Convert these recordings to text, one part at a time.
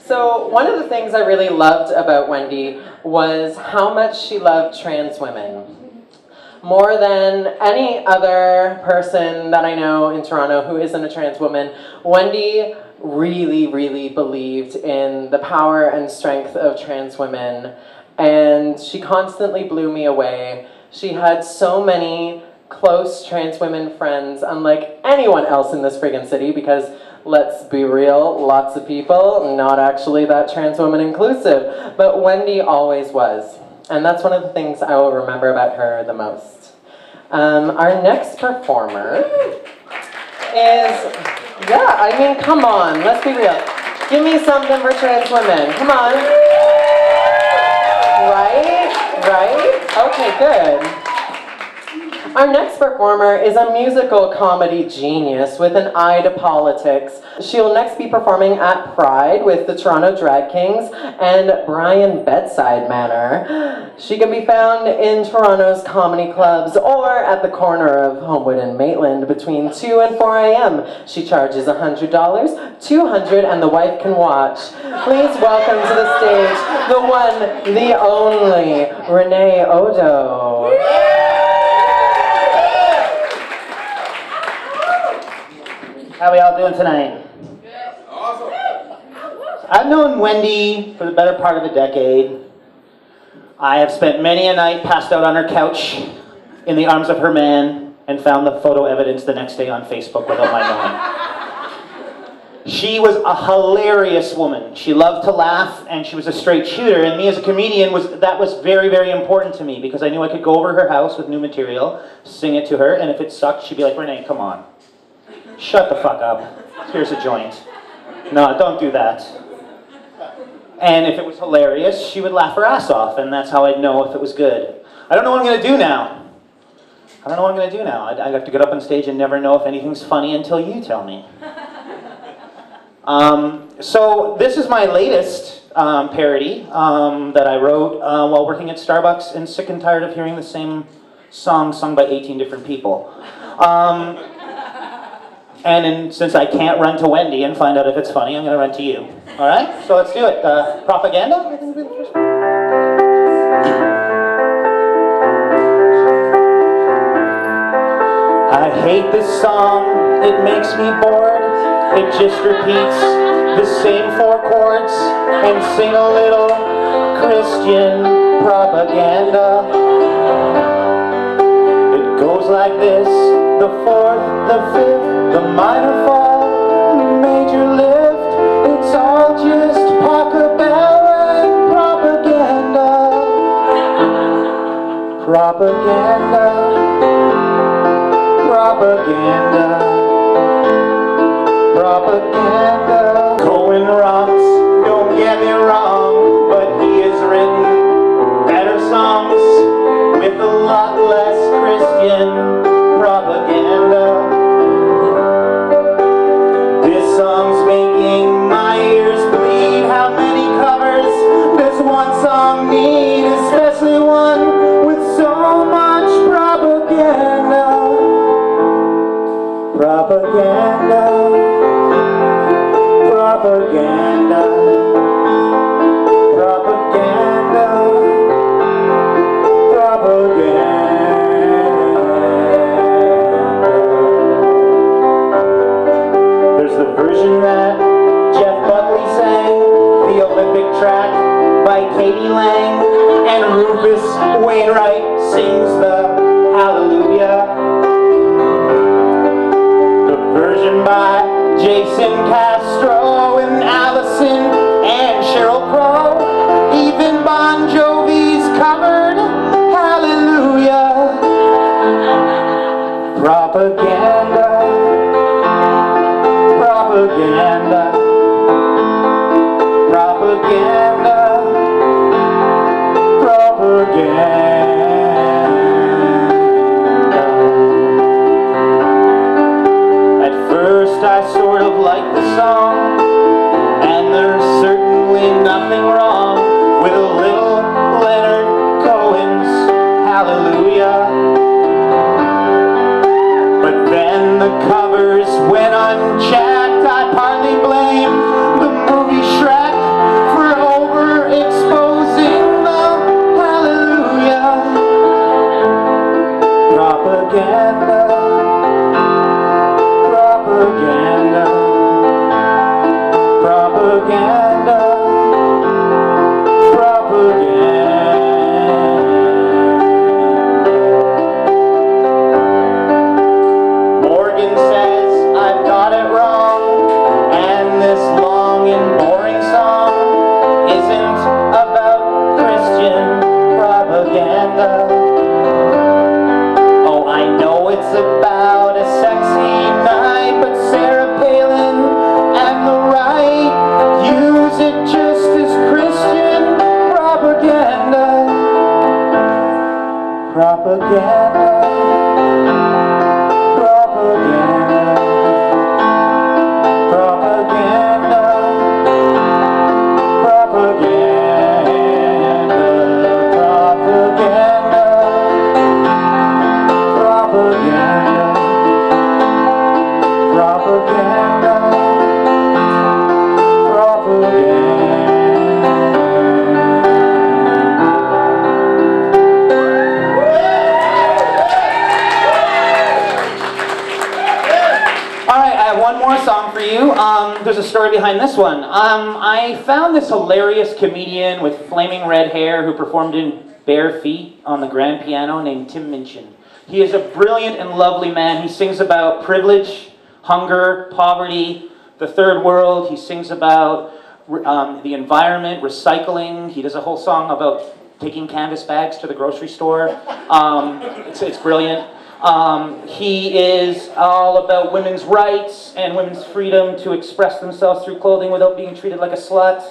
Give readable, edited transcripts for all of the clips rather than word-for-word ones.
So one of the things I really loved about Wendy was how much she loved trans women. More than any other person that I know in Toronto who isn't a trans woman, Wendy really, really believed in the power and strength of trans women, and she constantly blew me away. She had so many close trans women friends, unlike anyone else in this friggin' city, because let's be real, lots of people, not actually that trans woman inclusive, but Wendy always was. And that's one of the things I will remember about her the most. Our next performer is, yeah, I mean, come on, let's be real. Give me something for trans women, come on. Right? Okay, good. Our next performer is a musical comedy genius with an eye to politics. She'll next be performing at Pride with the Toronto Drag Kings and Brian Bedside Manor. She can be found in Toronto's comedy clubs or at the corner of Homewood and Maitland between 2 and 4 a.m. She charges $100, $200, and the wife can watch. Please welcome to the stage the one, the only, Renee Odo. How we all doing tonight? Awesome. I've known Wendy for the better part of a decade. I have spent many a night passed out on her couch in the arms of her man and found the photo evidence the next day on Facebook without my knowing. She was a hilarious woman. She loved to laugh and she was a straight shooter, and me as a comedian, that was very, very important to me because I knew I could go over to her house with new material, sing it to her, and if it sucked, she'd be like, "Renee, come on. Shut the fuck up. Here's a joint. No, don't do that." And if it was hilarious, she would laugh her ass off, and that's how I'd know if it was good. I don't know what I'm going to do now. I'd have to get up on stage and never know if anything's funny until you tell me. So this is my latest parody that I wrote while working at Starbucks and sick and tired of hearing the same song sung by 18 different people. Since I can't run to Wendy and find out if it's funny, I'm going to run to you. All right? So let's do it. Propaganda? I hate this song. It makes me bored. It just repeats the same 4 chords and sing a little Christian propaganda. It goes like this: the 4th, the 5th, the minor fall, the major lift. It's all just pacabella and propaganda. Propaganda. Propaganda. Propaganda. Cohen rocks, don't get me wrong, but he has written better songs with a lot less Christian propaganda. This song's making my ears bleed. How many covers does one song need? Especially one with so much propaganda. Propaganda. Propaganda. Propaganda. There's the version that Jeff Buckley sang, the Olympic track by Katie Lang, and Rufus Wainwright sings the Hallelujah. The version by Jason Castro and Allison and Sheryl Crow, even Bon Jovi's covered Hallelujah. Propaganda. Propaganda. Propaganda. Propaganda. At first I sort of liked the song, and there's certainly nothing wrong with a little Leonard Cohen's Hallelujah. But then the covers went unchecked. I partly blame the movie Shrek about a sexy night, but Sarah Palin and the right use it just as Christian propaganda. Propaganda. Propaganda. Propaganda. Propaganda. Propaganda. Propaganda. Propaganda. Alright, I have one more song for you. There's a story behind this one. I found this hilarious comedian with flaming red hair who performed in bare feet on the grand piano named Tim Minchin. He is a brilliant and lovely man. He sings about privilege, hunger, poverty, the third world. He sings about the environment, recycling. He does a whole song about taking canvas bags to the grocery store. It's brilliant. He is all about women's rights and women's freedom to express themselves through clothing without being treated like a slut.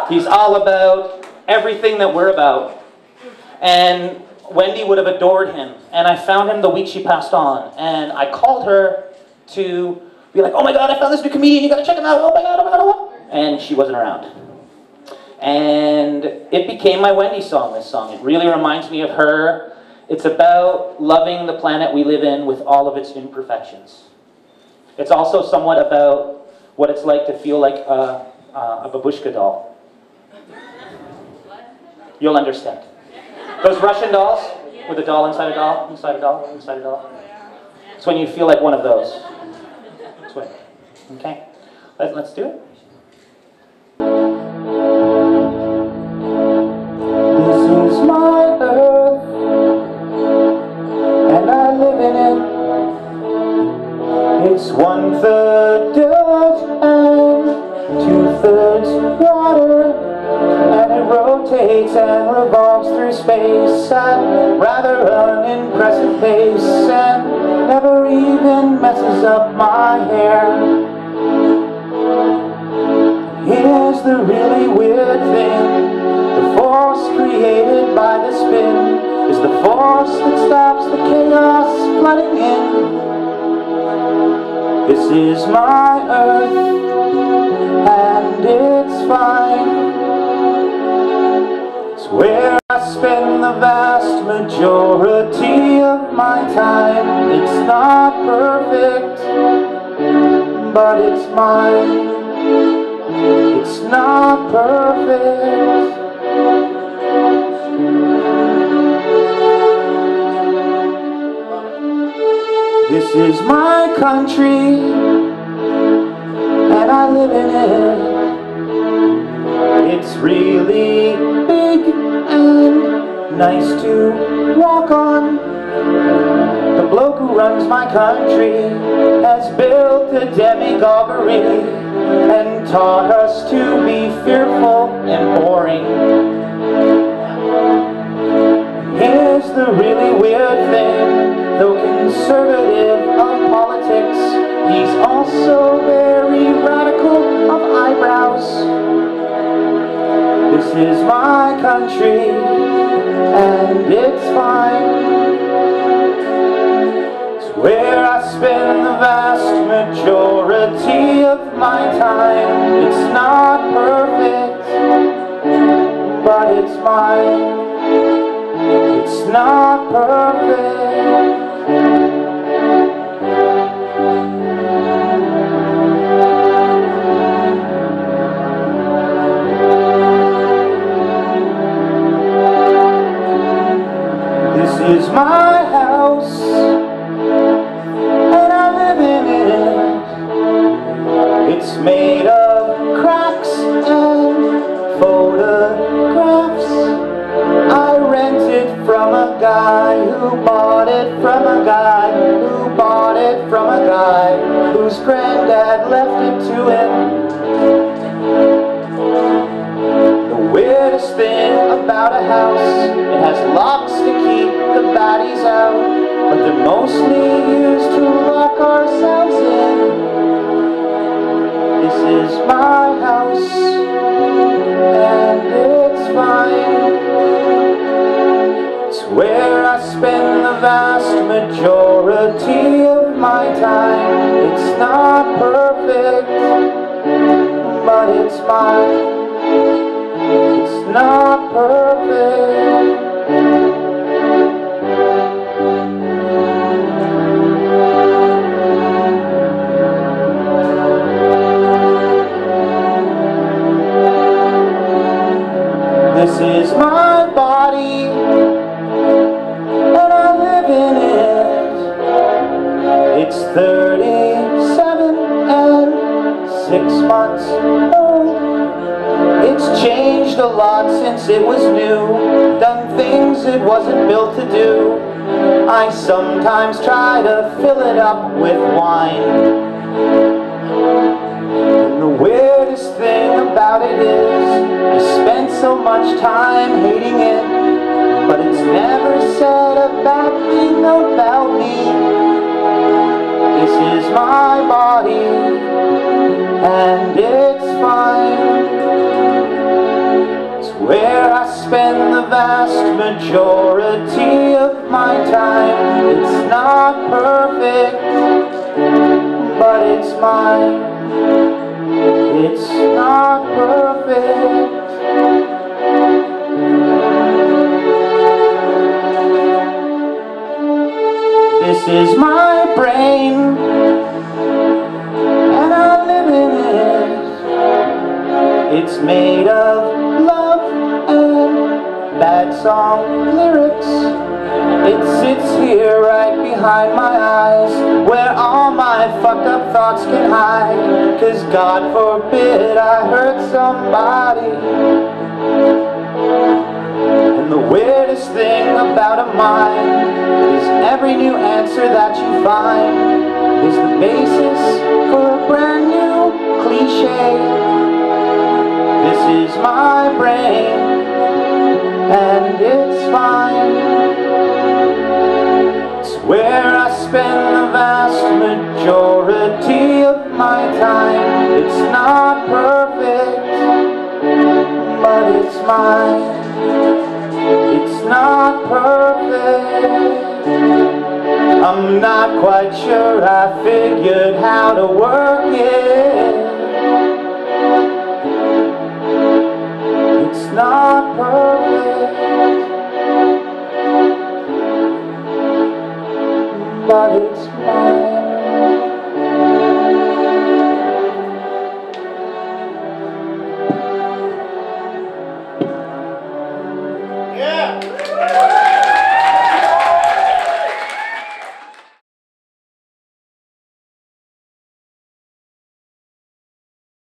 He's all about everything that we're about. And Wendy would have adored him. And I found him the week she passed on. And I called her to be like, oh my God, I found this new comedian, you gotta check him out, oh my God, oh my God, oh my God. And she wasn't around. And it became my Wendy song, this song. It really reminds me of her. It's about loving the planet we live in with all of its imperfections. It's also somewhat about what it's like to feel like a babushka doll. You'll understand. Those Russian dolls, with a doll inside a doll, inside a doll, inside a doll. It's when you feel like one of those. That's when. Okay? Let's do it. This is my earth, and I live in it. It's 1/3 dirt and 2/3 water, and it rotates and revolves through space at rather unimpressive pace, and never even messes up my hair. Here's the really weird thing. The force created by the spin is the force that stops the chaos flooding in. This is my earth, and it's fine. It's where I spend the vast majority of my time. It's not perfect, but it's mine. It's not perfect. This is my country, and I live in it. It's really big and nice to walk on. The bloke who runs my country has built a demagoguery and taught us to be fearful and boring. Here's the really weird thing. Though conservative of politics, he's also very radical of eyebrows. This is my country, and it's fine. It's where I spend the vast majority of my time. It's not perfect, but it's mine. It's not perfect. This is my house, and I live in it. It's made of cracks and photographs. I rented from a guy who bought it from a guy who bought it from a guy whose granddad left it to him. The weirdest thing about a house, it has locks to keep the baddies out, but they're mostly is my house, and it's fine. It's where I spend the vast majority of my time. It's not perfect, but it's mine. It's not perfect. This is my body, and I live in it. It's 37 and 6 months old. It's changed a lot since it was new, done things it wasn't built to do. I sometimes try to fill it up with wine. And the weirdest thing about it is I spent so much time hating it, but it's never said a bad thing about me. This is my body, and it's fine. It's where I spend the vast majority of my time. It's not perfect, but it's mine. It's not perfect. This is my brain, and I live in it. It's made of love and bad song lyrics. It sits here right behind my eyes, where all my fucked up thoughts can hide. 'Cause God forbid I hurt somebody. And the weirdest thing about a mind is every new answer that you find is the basis for a brand new cliche. This is my brain, and it's fine. It's where I spend the vast majority of my time. It's not perfect, but it's mine. It's not perfect. I'm not quite sure I figured how to work